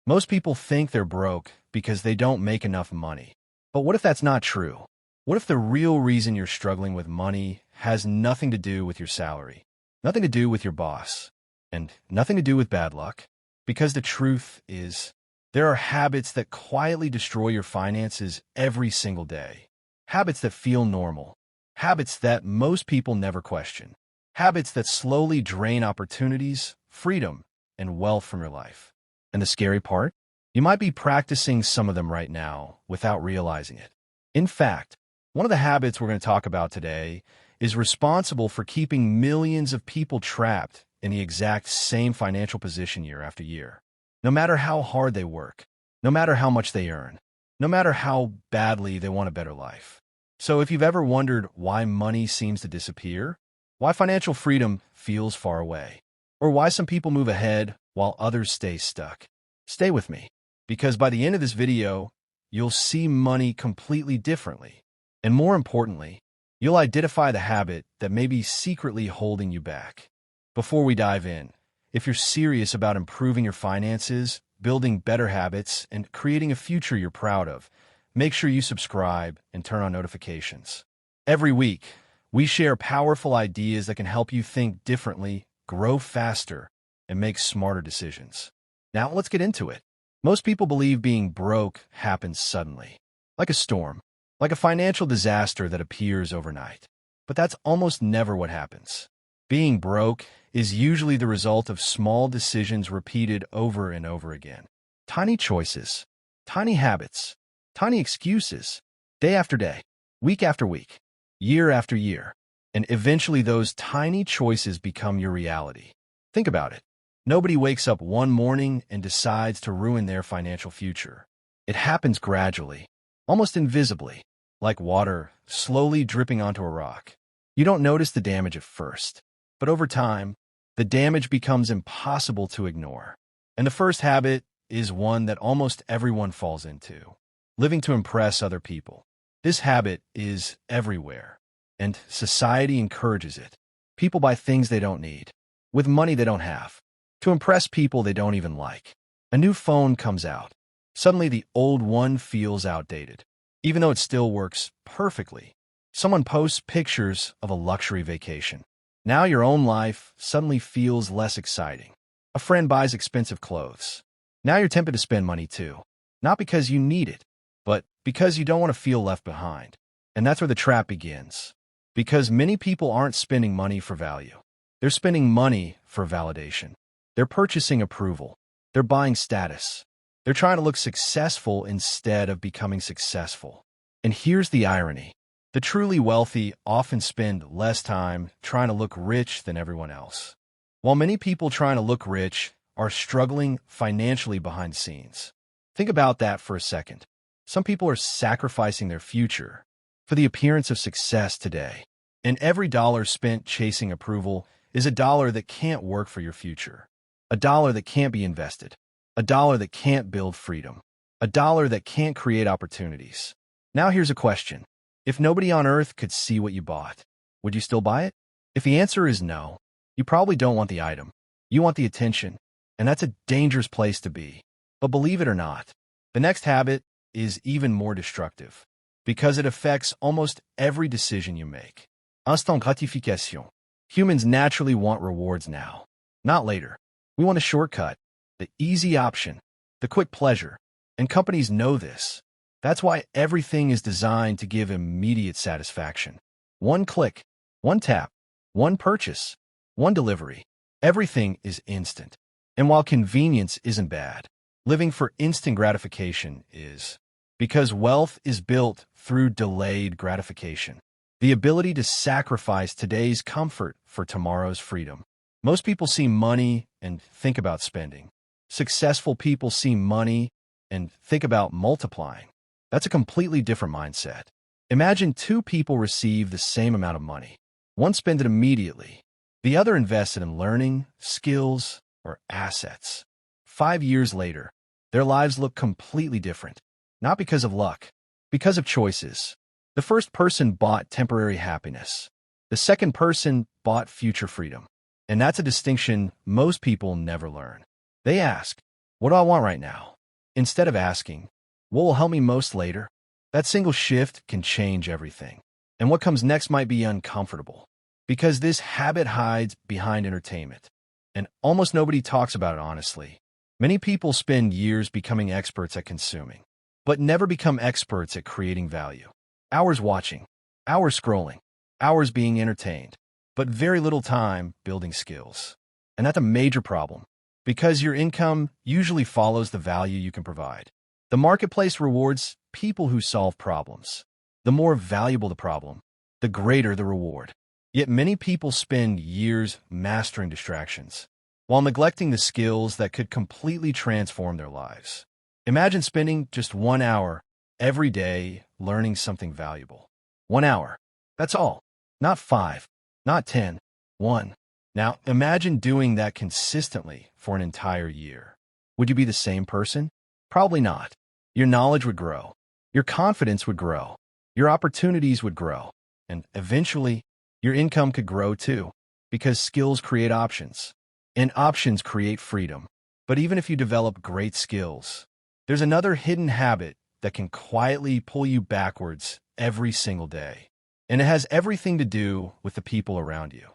Most people think they're broke because they don't make enough money. But what if that's not true? What if the real reason you're struggling with money has nothing to do with your salary, nothing to do with your boss, and nothing to do with bad luck? Because the truth is, there are habits that quietly destroy your finances every single day. Habits that feel normal. Habits that most people never question. Habits that slowly drain opportunities, freedom, and wealth from your life. And the scary part? You might be practicing some of them right now without realizing it. In fact, one of the habits we're going to talk about today is responsible for keeping millions of people trapped in the exact same financial position year after year. No matter how hard they work, no matter how much they earn, no matter how badly they want a better life. So if you've ever wondered why money seems to disappear, why financial freedom feels far away, or why some people move ahead while others stay stuck, stay with me, because by the end of this video, you'll see money completely differently. And more importantly, you'll identify the habit that may be secretly holding you back. Before we dive in, if you're serious about improving your finances, building better habits, and creating a future you're proud of, make sure you subscribe and turn on notifications. Every week, we share powerful ideas that can help you think differently, grow faster, and make smarter decisions. Now, let's get into it. Most people believe being broke happens suddenly, like a storm, like a financial disaster that appears overnight. But that's almost never what happens. Being broke is usually the result of small decisions repeated over and over again. Tiny choices, tiny habits, tiny excuses, day after day, week after week, year after year, and eventually those tiny choices become your reality. Think about it. Nobody wakes up one morning and decides to ruin their financial future. It happens gradually, almost invisibly, like water slowly dripping onto a rock. You don't notice the damage at first, but over time, the damage becomes impossible to ignore. And the first habit is one that almost everyone falls into: living to impress other people. This habit is everywhere, and society encourages it. People buy things they don't need, with money they don't have, to impress people they don't even like. A new phone comes out. Suddenly the old one feels outdated, even though it still works perfectly. Someone posts pictures of a luxury vacation. Now your own life suddenly feels less exciting. A friend buys expensive clothes. Now you're tempted to spend money too, not because you need it, but because you don't want to feel left behind. And that's where the trap begins. Because many people aren't spending money for value. They're spending money for validation. They're purchasing approval. They're buying status. They're trying to look successful instead of becoming successful. And here's the irony. The truly wealthy often spend less time trying to look rich than everyone else, while many people trying to look rich are struggling financially behind the scenes. Think about that for a second. Some people are sacrificing their future for the appearance of success today, and every dollar spent chasing approval is a dollar that can't work for your future, a dollar that can't be invested, a dollar that can't build freedom, a dollar that can't create opportunities. Now here's a question. If nobody on earth could see what you bought, would you still buy it? If the answer is no, you probably don't want the item. You want the attention, and that's a dangerous place to be. But believe it or not, the next habit is even more destructive because it affects almost every decision you make. Instant gratification. Humans naturally want rewards now, not later. We want a shortcut, the easy option, the quick pleasure, and companies know this. That's why everything is designed to give immediate satisfaction. One click, one tap, one purchase, one delivery. Everything is instant. And while convenience isn't bad, living for instant gratification is. Because wealth is built through delayed gratification. The ability to sacrifice today's comfort for tomorrow's freedom. Most people see money and think about spending. Successful people see money and think about multiplying. That's a completely different mindset. Imagine two people receive the same amount of money. One spends it immediately. The other invested in learning, skills, or assets. 5 years later, their lives look completely different. Not because of luck, because of choices. The first person bought temporary happiness. The second person bought future freedom. And that's a distinction most people never learn. They ask, what do I want right now? Instead of asking, what will help me most later? That single shift can change everything. And what comes next might be uncomfortable, because this habit hides behind entertainment. And almost nobody talks about it honestly. Many people spend years becoming experts at consuming, but never become experts at creating value. Hours watching, hours scrolling, hours being entertained, but very little time building skills. And that's a major problem, because your income usually follows the value you can provide. The marketplace rewards people who solve problems. The more valuable the problem, the greater the reward. Yet many people spend years mastering distractions, while neglecting the skills that could completely transform their lives. Imagine spending just 1 hour every day learning something valuable. 1 hour. That's all. Not 5, not 10, 1. Now, imagine doing that consistently for an entire year. Would you be the same person? Probably not. Your knowledge would grow. Your confidence would grow. Your opportunities would grow. And eventually, your income could grow too, because skills create options. And options create freedom. But even if you develop great skills, there's another hidden habit that can quietly pull you backwards every single day. And it has everything to do with the people around you.